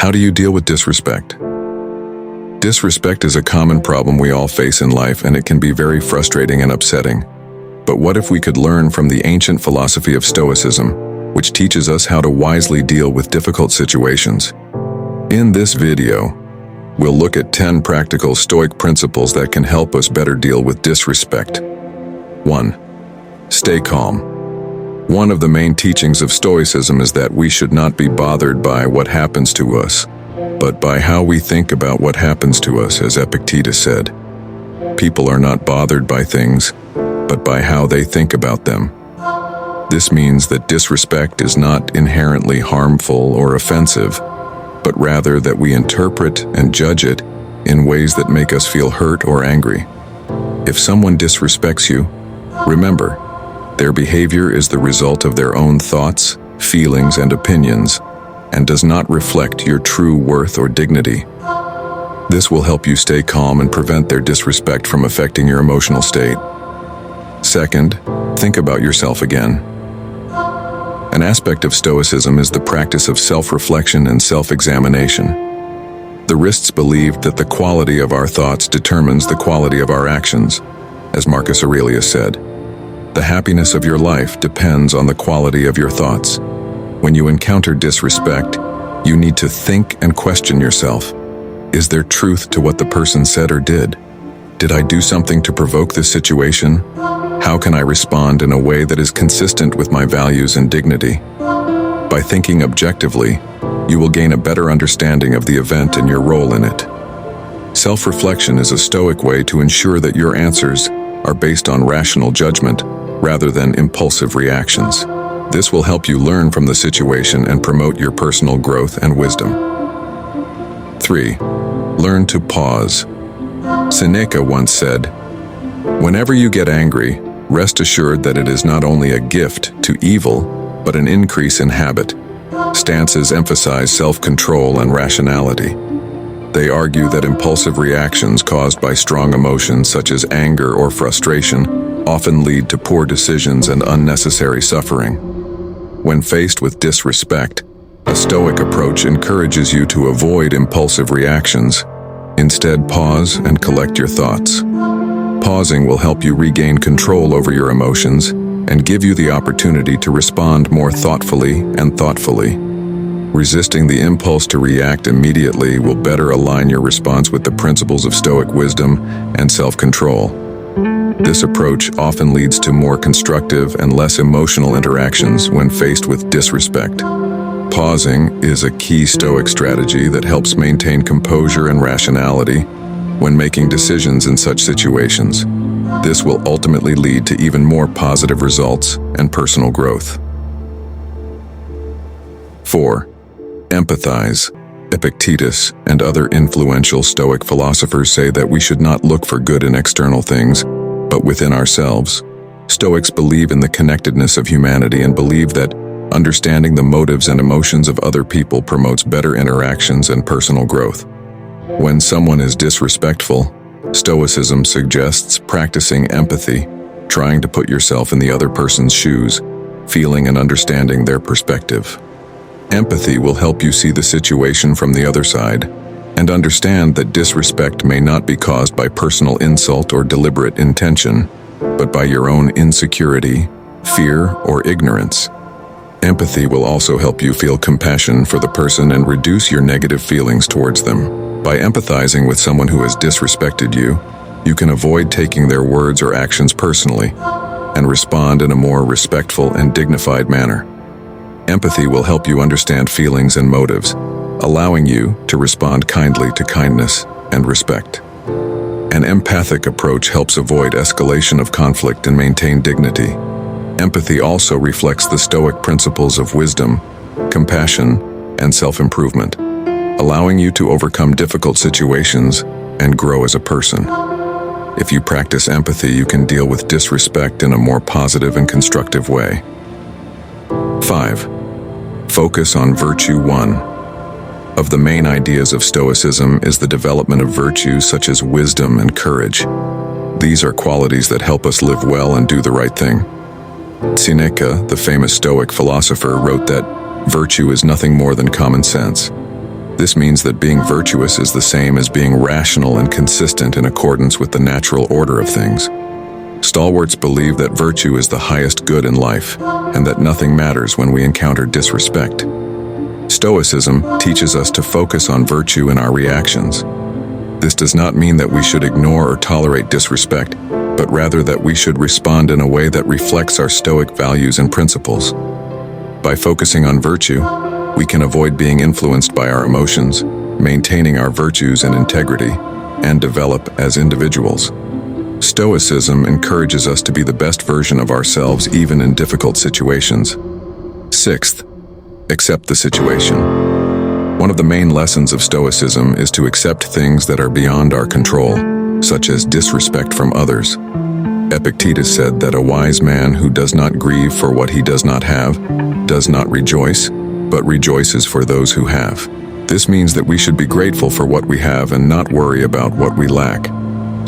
How do you deal with disrespect? Disrespect is a common problem we all face in life, and it can be very frustrating and upsetting. But what if we could learn from the ancient philosophy of Stoicism, which teaches us how to wisely deal with difficult situations? In this video, we'll look at 10 practical Stoic principles that can help us better deal with disrespect. 1. Stay calm. One of the main teachings of Stoicism is that we should not be bothered by what happens to us, but by how we think about what happens to us, as Epictetus said. People are not bothered by things, but by how they think about them. This means that disrespect is not inherently harmful or offensive, but rather that we interpret and judge it in ways that make us feel hurt or angry. If someone disrespects you, remember, their behavior is the result of their own thoughts, feelings, and opinions, and does not reflect your true worth or dignity. This will help you stay calm and prevent their disrespect from affecting your emotional state. Second, think about yourself again. An aspect of Stoicism is the practice of self-reflection and self-examination. The Stoics believed that the quality of our thoughts determines the quality of our actions. As Marcus Aurelius said, the happiness of your life depends on the quality of your thoughts. When you encounter disrespect, you need to think and question yourself. Is there truth to what the person said or did? Did I do something to provoke this situation? How can I respond in a way that is consistent with my values and dignity? By thinking objectively, you will gain a better understanding of the event and your role in it. Self-reflection is a Stoic way to ensure that your answers are based on rational judgment rather than impulsive reactions. This will help you learn from the situation and promote your personal growth and wisdom. 3. Learn to pause. Seneca once said, "Whenever you get angry, rest assured that it is not only a gift to evil, but an increase in habit." Stances emphasize self-control and rationality. They argue that impulsive reactions caused by strong emotions such as anger or frustration often lead to poor decisions and unnecessary suffering. When faced with disrespect, a Stoic approach encourages you to avoid impulsive reactions. Instead, pause and collect your thoughts. Pausing will help you regain control over your emotions and give you the opportunity to respond more thoughtfully and thoughtfully. Resisting the impulse to react immediately will better align your response with the principles of Stoic wisdom and self-control. This approach often leads to more constructive and less emotional interactions when faced with disrespect. Pausing is a key Stoic strategy that helps maintain composure and rationality when making decisions in such situations. This will ultimately lead to even more positive results and personal growth. 4. Empathize. Epictetus and other influential Stoic philosophers say that we should not look for good in external things, but within ourselves. Stoics believe in the connectedness of humanity and believe that understanding the motives and emotions of other people promotes better interactions and personal growth. When someone is disrespectful, Stoicism suggests practicing empathy, trying to put yourself in the other person's shoes, feeling and understanding their perspective. Empathy will help you see the situation from the other side and understand that disrespect may not be caused by personal insult or deliberate intention, but by your own insecurity, fear, or ignorance. Empathy will also help you feel compassion for the person and reduce your negative feelings towards them. By empathizing with someone who has disrespected you, you can avoid taking their words or actions personally and respond in a more respectful and dignified manner. Empathy will help you understand feelings and motives, allowing you to respond kindly to kindness and respect. An empathic approach helps avoid escalation of conflict and maintain dignity. Empathy also reflects the Stoic principles of wisdom, compassion, and self-improvement, allowing you to overcome difficult situations and grow as a person. If you practice empathy, you can deal with disrespect in a more positive and constructive way. 5. Focus on virtue. 1. Of the main ideas of Stoicism is the development of virtues such as wisdom and courage. These are qualities that help us live well and do the right thing. Seneca, the famous Stoic philosopher, wrote that virtue is nothing more than common sense. This means that being virtuous is the same as being rational and consistent in accordance with the natural order of things. Stalwarts believe that virtue is the highest good in life, and that nothing matters when we encounter disrespect. Stoicism teaches us to focus on virtue in our reactions. This does not mean that we should ignore or tolerate disrespect, but rather that we should respond in a way that reflects our Stoic values and principles. By focusing on virtue, we can avoid being influenced by our emotions, maintaining our virtues and integrity, and develop as individuals. Stoicism encourages us to be the best version of ourselves even in difficult situations. Sixth, accept the situation. One of the main lessons of Stoicism is to accept things that are beyond our control, such as disrespect from others. Epictetus said that a wise man who does not grieve for what he does not have does not rejoice, but rejoices for those who have. This means that we should be grateful for what we have and not worry about what we lack.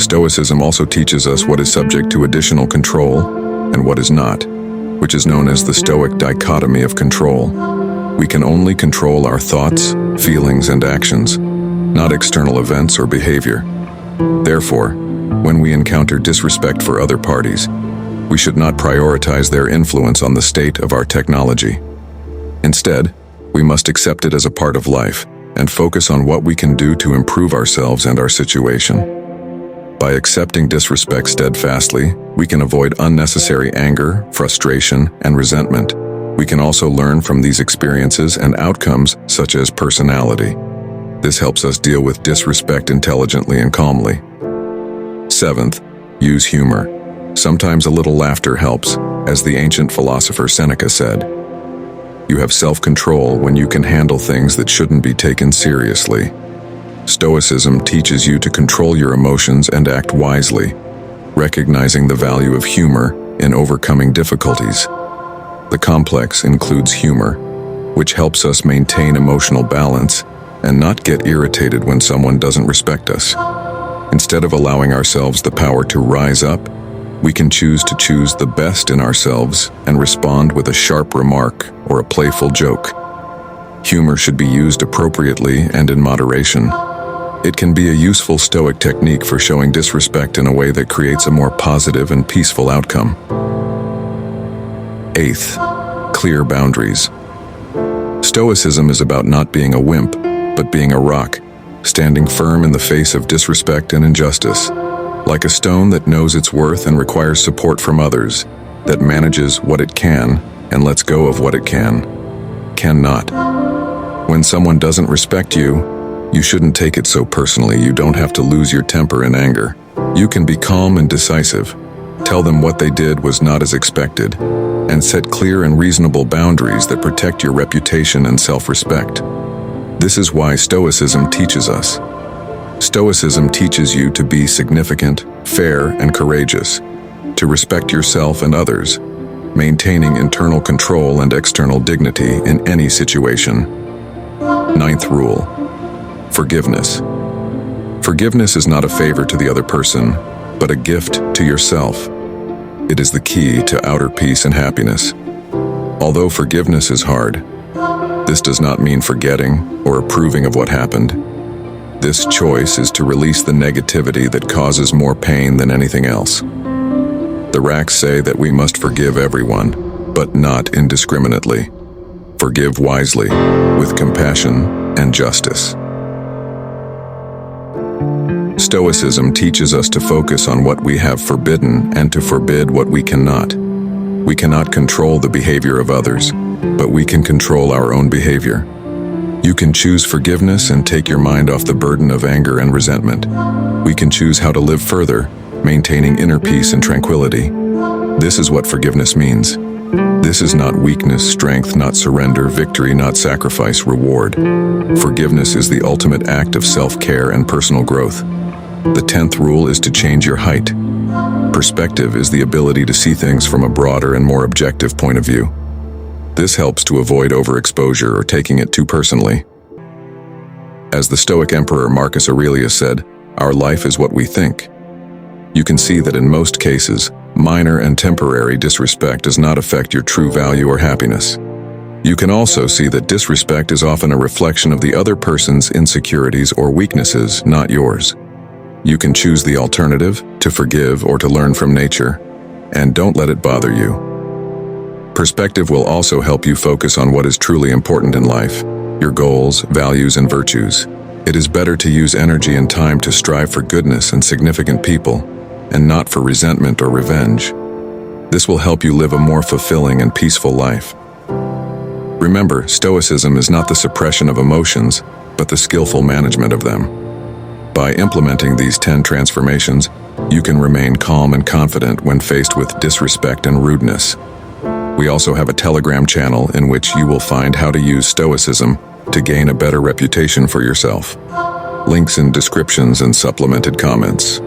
Stoicism also teaches us what is subject to additional control and what is not, which is known as the Stoic dichotomy of control. We can only control our thoughts, feelings, and actions, not external events or behavior. Therefore, when we encounter disrespect for other parties, we should not prioritize their influence on the state of our technology. Instead, we must accept it as a part of life and focus on what we can do to improve ourselves and our situation. By accepting disrespect steadfastly, we can avoid unnecessary anger, frustration, and resentment. We can also learn from these experiences and outcomes, such as personality. This helps us deal with disrespect intelligently and calmly. Seventh, use humor. Sometimes a little laughter helps, as the ancient philosopher Seneca said. You have self-control when you can handle things that shouldn't be taken seriously. Stoicism teaches you to control your emotions and act wisely, recognizing the value of humor in overcoming difficulties. The complex includes humor, which helps us maintain emotional balance and not get irritated when someone doesn't respect us. Instead of allowing ourselves the power to rise up, we can choose to choose the best in ourselves and respond with a sharp remark or a playful joke. Humor should be used appropriately and in moderation. It can be a useful Stoic technique for showing disrespect in a way that creates a more positive and peaceful outcome. Eighth, clear boundaries. Stoicism is about not being a wimp, but being a rock, standing firm in the face of disrespect and injustice. Like a stone that knows its worth and requires support from others, that manages what it can and lets go of what it cannot. When someone doesn't respect you, you shouldn't take it so personally. You don't have to lose your temper in anger. You can be calm and decisive. Tell them what they did was not as expected, and set clear and reasonable boundaries that protect your reputation and self-respect. This is why Stoicism teaches us. Stoicism teaches you to be significant, fair, and courageous, to respect yourself and others, maintaining internal control and external dignity in any situation. Ninth rule, forgiveness. Forgiveness is not a favor to the other person, but a gift to yourself. It is the key to outer peace and happiness. Although forgiveness is hard, this does not mean forgetting or approving of what happened. This choice is to release the negativity that causes more pain than anything else. The Racks say that we must forgive everyone, but not indiscriminately. Forgive wisely, with compassion and justice. Stoicism teaches us to focus on what we have forbidden and to forbid what we cannot. We cannot control the behavior of others, but we can control our own behavior. You can choose forgiveness and take your mind off the burden of anger and resentment. We can choose how to live further, maintaining inner peace and tranquility. This is what forgiveness means. This is not weakness, strength, not surrender, victory, not sacrifice, reward. Forgiveness is the ultimate act of self-care and personal growth. The 10th rule is to change your height. Perspective is the ability to see things from a broader and more objective point of view. This helps to avoid overexposure or taking it too personally. As the Stoic Emperor Marcus Aurelius said, "Our life is what we think." You can see that in most cases, minor and temporary disrespect does not affect your true value or happiness. You can also see that disrespect is often a reflection of the other person's insecurities or weaknesses, not yours. You can choose the alternative, to forgive or to learn from nature, and don't let it bother you. Perspective will also help you focus on what is truly important in life, your goals, values, and virtues. It is better to use energy and time to strive for goodness and significant people, and not for resentment or revenge. This will help you live a more fulfilling and peaceful life. Remember, Stoicism is not the suppression of emotions, but the skillful management of them. By implementing these 10 transformations, you can remain calm and confident when faced with disrespect and rudeness. We also have a Telegram channel in which you will find how to use Stoicism to gain a better reputation for yourself. Links in descriptions and supplemented comments.